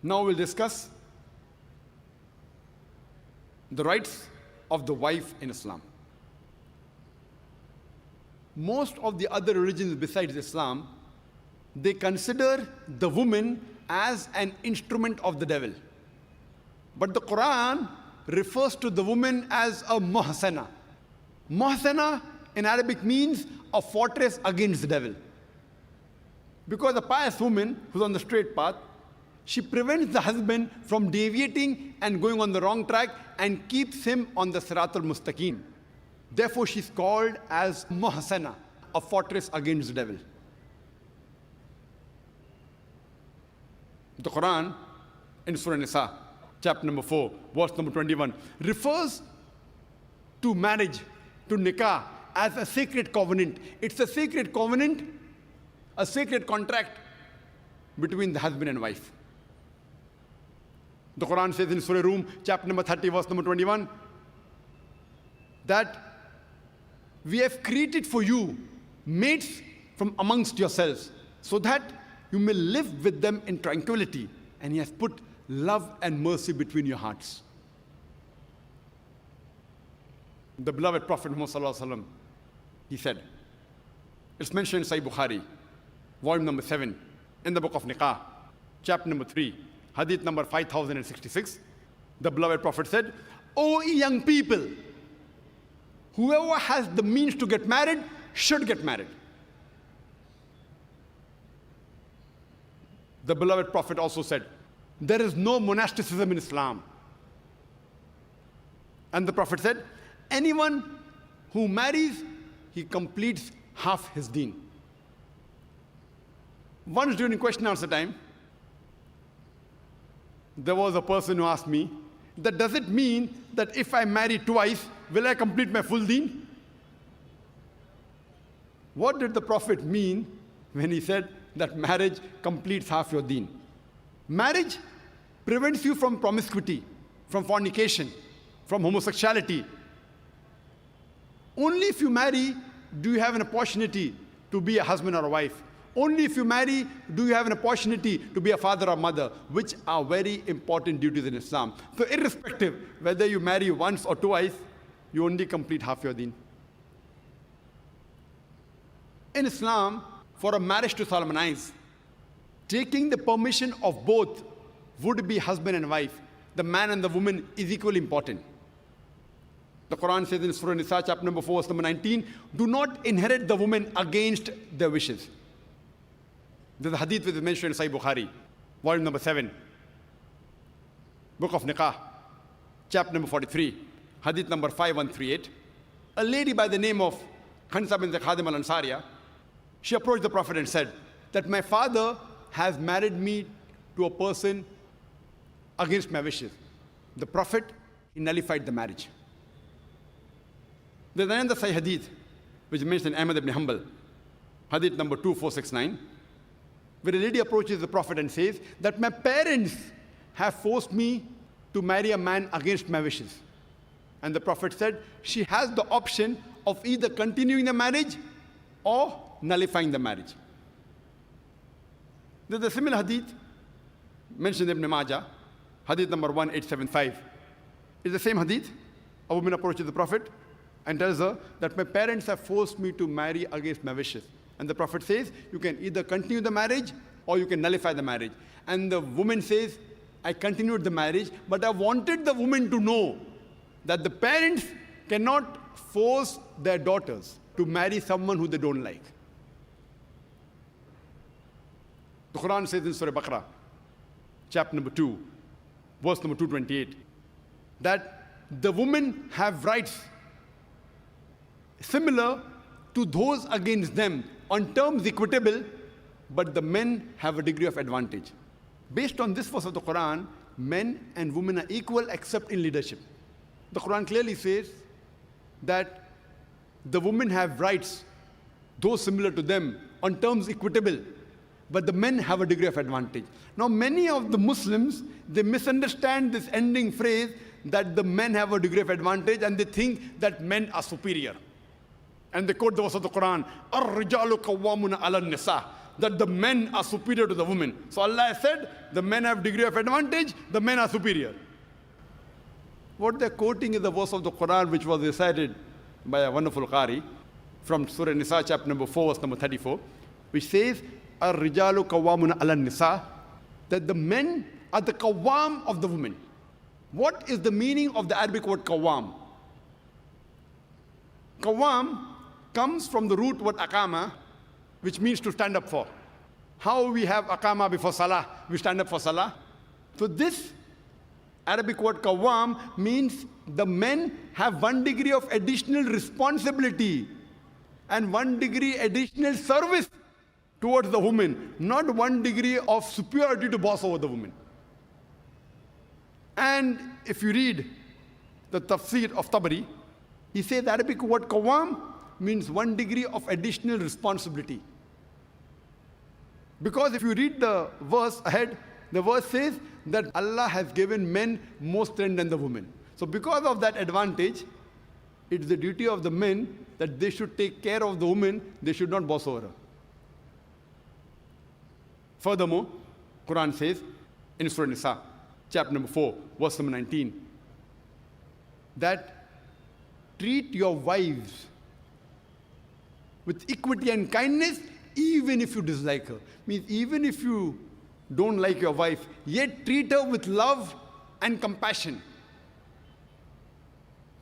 Now we'll discuss the rights of the wife in Islam. Most of the other religions besides Islam, they consider the woman as an instrument of the devil. But the Quran refers to the woman as a muhsina. Muhsina in Arabic means a fortress against the devil. Because a pious woman who's on the straight path, she prevents the husband from deviating and going on the wrong track and keeps him on the al-mustaqim. Therefore, she's called as muhsina, a fortress against the devil. The Quran in Surah Al Nissa, chapter number 4, verse number 21, refers to marriage, to nikah, as a sacred covenant. It's a sacred covenant, a sacred contract between the husband and wife. The Quran says in Surah Rum, chapter number 30, verse number 21, that we have created for you mates from amongst yourselves, so that you may live with them in tranquility. And He has put love and mercy between your hearts. The beloved Prophet Muhammad Sallallahu Alaihi Wasallam, he said, it's mentioned in Sahih Bukhari, volume number 7, in the book of Nikah, chapter number 3, hadith number 5066. The beloved Prophet said, O young people, whoever has the means to get married should get married. The beloved Prophet also said, there is no monasticism in Islam. And the Prophet said, anyone who marries, he completes half his deen. Once during question answer time, there was a person who asked me, that does it mean that if I marry twice, will I complete my full deen? What did the Prophet mean when he said that marriage completes half your deen? Marriage prevents you from promiscuity, from fornication, from homosexuality. Only if you marry do you have an opportunity to be a husband or a wife. Only if you marry do you have an opportunity to be a father or mother, which are very important duties in Islam. So irrespective whether you marry once or twice, you only complete half your deen. In Islam, for a marriage to solemnize, taking the permission of both would be husband and wife, the man and the woman, is equally important. The Quran says in Surah Al Nissa, chapter number 4, verse number 19, do not inherit the woman against their wishes. There's a hadith which is mentioned in Sahih Bukhari, volume number 7, book of Nikah, chapter number 43, hadith number 5138. A lady by the name of Khansa bint Khadim al-Ansariya, she approached the Prophet and said that my father has married me to a person against my wishes. The Prophet, he nullified the marriage. There's another Sahih hadith which is mentioned in Ahmad ibn Hanbal, hadith number 2469, where a lady approaches the Prophet and says that my parents have forced me to marry a man against my wishes. And the Prophet said she has the option of either continuing the marriage or nullifying the marriage. There's a similar hadith mentioned in Ibn Majah, hadith number 1875. It's the same hadith. A woman approaches the Prophet and tells her that my parents have forced me to marry against my wishes. And the Prophet says, you can either continue the marriage or you can nullify the marriage. And the woman says, I continued the marriage, but I wanted the woman to know that the parents cannot force their daughters to marry someone who they don't like. The Quran says in Surah Baqarah, chapter number 2, verse number 228, that the women have rights similar to those against them on terms equitable, but the men have a degree of advantage. Based on this verse of the Quran, men and women are equal except in leadership. The Quran clearly says that the women have rights, those similar to them, on terms equitable, but the men have a degree of advantage. Now, many of the Muslims, they misunderstand this ending phrase that the men have a degree of advantage, and they think that men are superior. And they quote the verse of the Quran, "Ar-rijalu qawwamuna 'ala an-nisa." that the men are superior to the women. So Allah has said, the men have degree of advantage, the men are superior. What they're quoting is the verse of the Quran which was recited by a wonderful Qari from Surah Al Nissa, chapter number 4, verse number 34, which says, Ar-rijalu qawwamuna ala nisa, that the men are the qawwam of the women. What is the meaning of the Arabic word qawwam? Qawwam comes from the root word aqama, which means to stand up for. How we have aqama before salah, we stand up for salah. So this Arabic word qawwam means the men have 1 degree of additional responsibility and 1 degree additional service towards the woman, not 1 degree of superiority to boss over the woman. And if you read the tafsir of Tabari, he says the Arabic word qawwam means 1 degree of additional responsibility. Because if you read the verse ahead, the verse says that Allah has given men more strength than the women. So because of that advantage, it's the duty of the men that they should take care of the woman, they should not boss over her. Furthermore, Quran says in Surah Al Nissa, chapter number 4, verse number 19, that treat your wives with equity and kindness, even if you dislike her. Means even if you don't like your wife, yet treat her with love and compassion.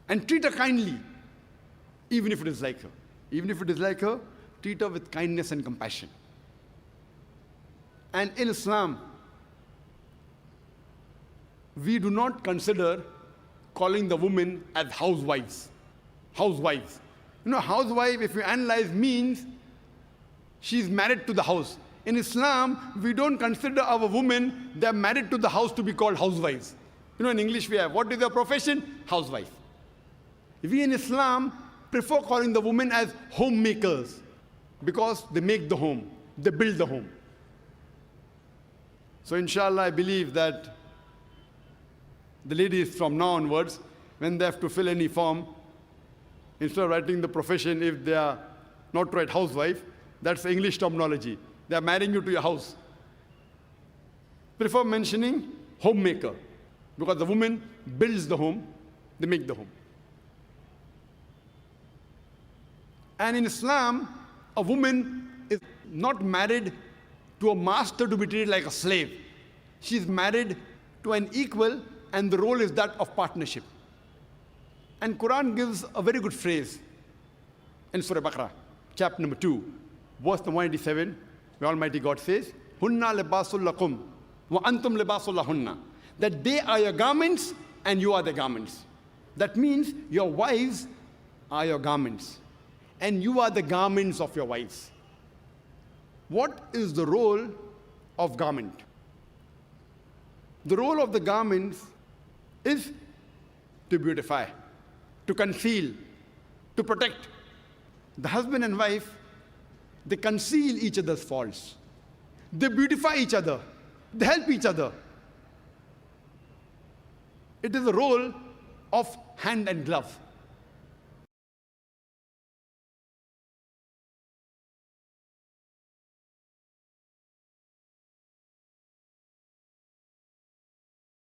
And treat her kindly, even if you dislike her. Even if you dislike her, treat her with kindness and compassion. And in Islam, we do not consider calling the women as housewives. Housewives. You know, housewife, if you analyze, means she's married to the house. In Islam, we don't consider our women, they're married to the house, to be called housewives. You know, in English we have, what is their profession? Housewife. We in Islam prefer calling the women as homemakers because they make the home, they build the home. So inshallah, I believe that the ladies from now onwards, when they have to fill any form, instead of writing the profession, if they are not to write housewife, that's the English terminology. They are marrying you to your house. Prefer mentioning homemaker, because the woman builds the home, they make the home. And in Islam, a woman is not married to a master to be treated like a slave. She is married to an equal, and the role is that of partnership. And Quran gives a very good phrase in Surah Baqarah, chapter number 2, verse number 187, where Almighty God says, Hunna libasul lakum wa antum libasul lahunna. That they are your garments and you are the garments. That means your wives are your garments and you are the garments of your wives. What is the role of garment? The role of the garments is to beautify, to conceal, to protect. The husband and wife, they conceal each other's faults. They beautify each other. They help each other. It is a role of hand and glove.